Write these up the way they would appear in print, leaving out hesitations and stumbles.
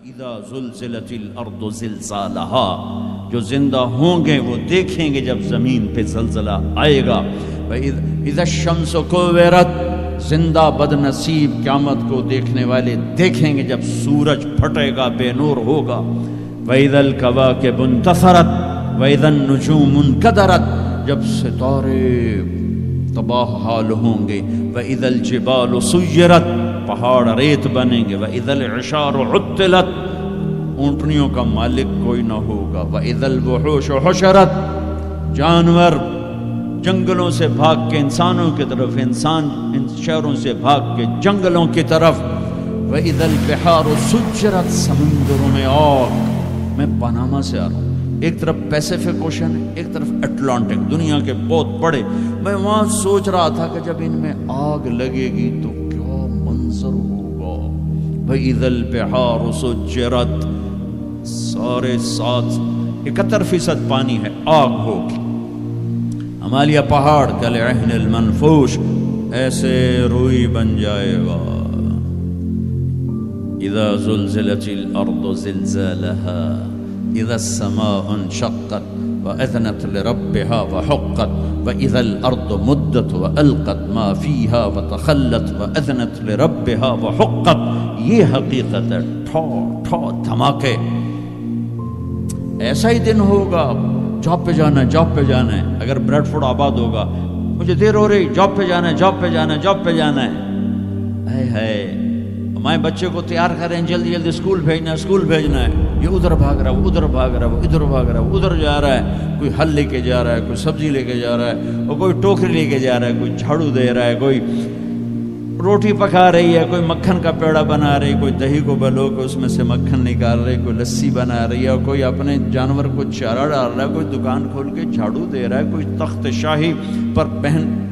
وَإِذَا زُلْزِلَتِ الْأَرْضُ زِلْزَالَهَا، جو زندہ ہوں گے وہ دیکھیں گے جب زمین پہ زلزلہ آئے گا. وَإِذَا الشَّمْسُ كُوِّرَتْ، زندہ بد نصیب قیامت کو دیکھنے والے دیکھیں گے جب سورج پھٹے گا، بے نور ہوگا. وَإِذَا الْكَوَاكِبُ انتَثَرَتْ وَإِذَا النُّجُومُ انْكَدَرَتْ، جب ستارے تباہ حال ہوں گے. وَإِذَا الْجِبَالُ سُيِّرَتْ، پہاڑ ریت بنیں گے. وَإِذَا الْعِشَارُ عُطِّلَتْ، اونٹنیوں کا مالک کوئی نہ ہوگا. وَإِذَا الْوُحُوشُ حُشِرَتْ، جانور جنگلوں سے بھاگ کے انسانوں کی طرف، انسان ان شہروں سے بھاگ کے جنگلوں کی طرف. وَإِذَا الْبِحَارُ سُجِّرَتْ، سمندروں میں آگ. میں پاناما سے آ رہا ہوں، ایک طرف پیسیفک اوشن ہے، ایک طرف اٹلانٹک، دنیا کے بہت بڑے. میں وہاں سوچ رہا تھا کہ جب ان میں آگ لگے گی تو کیا منظر ہوگا. وَإِذَا الْبِحَارُ سُجِّرَتْ، سارے 71% پانی ہے، آگ ہوگی. ہمالیہ پہاڑ کالعہن المنفوش، ایسے روئی بن جائے گا. اذا زلزلت الارض زلزالها اذا السماء انشقت واذنت لربها وحقت واذا الارض مدت والقت ما فيها وتخلت واذنت لربها وحقت. یہ حقیقت ہے. ٹھو ٹھو دھماکے. ایسا ہی دن ہوگا. جاب پہ جانا ہے، جاب پہ جانا ہے. اگر بریڈ فوڈ آباد ہوگا، مجھے دیر ہو رہی، جاب پہ جانا ہے، جاب پہ جانا ہے، جاب پہ جانا ہے. ہے ہمارے بچے کو تیار کریں، جلدی جلدی اسکول بھیجنا ہے، اسکول بھیجنا ہے. یہ ادھر بھاگ رہا ہے، وہ ادھر بھاگ رہا ہے، وہ ادھر بھاگ رہا ہے، وہ ادھر جا رہا ہے. کوئی حل لے کے جا رہا ہے، کوئی سبزی لے کے جا رہا ہے، اور کوئی ٹوکری لے کے جا رہا ہے، کوئی جھاڑو دے رہا ہے، کوئی روٹی پکا رہی ہے، کوئی مکھن کا پیڑا بنا رہی ہے، کوئی دہی کو بلو کے اس میں سے مکھن نکال رہی ہے، کوئی لسی بنا رہی ہے، اور کوئی اپنے جانور کو چارہ ڈال رہا ہے، کوئی دکان کھول کے جھاڑو دے رہا ہے، کوئی تخت شاہی پر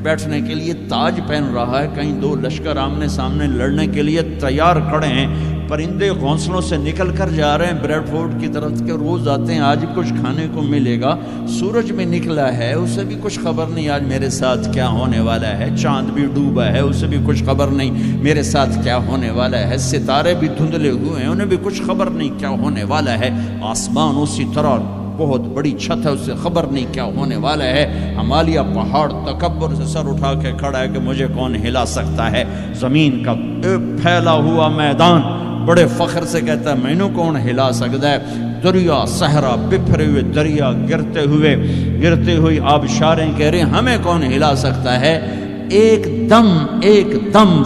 بیٹھنے کے لیے تاج پہن رہا ہے. کہیں دو لشکر آمنے سامنے لڑنے کے لیے تیار کھڑے ہیں. پرندے گھونسلوں سے نکل کر جا رہے ہیں بریڈ فورڈ کی طرف کے، روز آتے ہیں، آج کچھ کھانے کو ملے گا. سورج بھی نکلا ہے، اسے بھی کچھ خبر نہیں آج میرے ساتھ کیا ہونے والا ہے. چاند بھی ڈوبا ہے، اسے بھی کچھ خبر نہیں میرے ساتھ کیا ہونے والا ہے. ستارے بھی دھندلے ہوئے ہیں، انہیں بھی کچھ خبر نہیں کیا ہونے والا ہے. آسمان اسی طرح بہت بڑی چھت ہے، اسے خبر نہیں کیا ہونے والا ہے. ہمالیہ پہاڑ تکبر سے سر اٹھا کے کھڑا ہے کہ مجھے کون ہلا سکتا ہے. زمین کا پھیلا ہوا میدان بڑے فخر سے کہتا ہے میں نے کون ہلا سکتا ہے. دریا صحرا، بکھرے ہوئے دریا، گرتے ہوئی آبشاریں کہہ رہے ہیں ہمیں کون ہلا سکتا ہے. ایک دم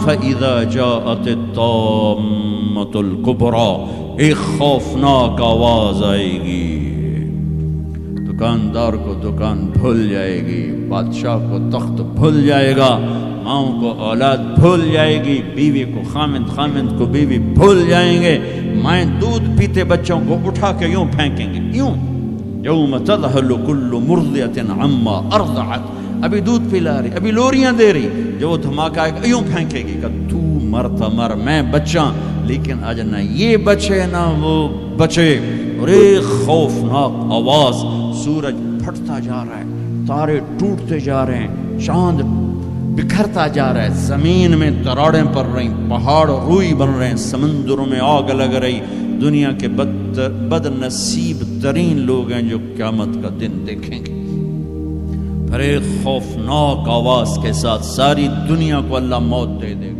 فَإِذَا جَاءَتِ الطَّامَّةُ الْكُبْرَى، ایک خوفناک آواز آئے گی. دکاندار کو دکان بھول جائے گی، بادشاہ کو تخت بھول جائے گا، ماؤں کو اولاد بھول جائے گی، بیوی کو خامند کو بیوی بھول جائیں گے. مائیں دودھ پیتے بچوں کو اٹھا کے یوں پھینکیں گے، یوں. یوم تذہل کل مرضعۃ عما ارضعت، ابھی دودھ پلا رہی، ابھی لوریاں دے رہی، جو وہ دھماکہ آئے گا یوں پھینکے گی کہ تو مرتا مر، میں بچاں. لیکن آج نہ یہ بچے نہ وہ بچے. اور ایک خوفناک آواز. سورج پھٹتا جا رہا ہے، تارے ٹوٹتے جا رہے ہیں، چاند بکھرتا جا رہا ہے، زمین میں تراڑیں پڑ رہی، پہاڑ روئی بن رہے ہیں، سمندروں میں آگ لگ رہی. دنیا کے بد نصیب ترین لوگ ہیں جو قیامت کا دن دیکھیں گے. پھر ایک خوفناک آواز کے ساتھ ساری دنیا کو اللہ موت دے دے گا.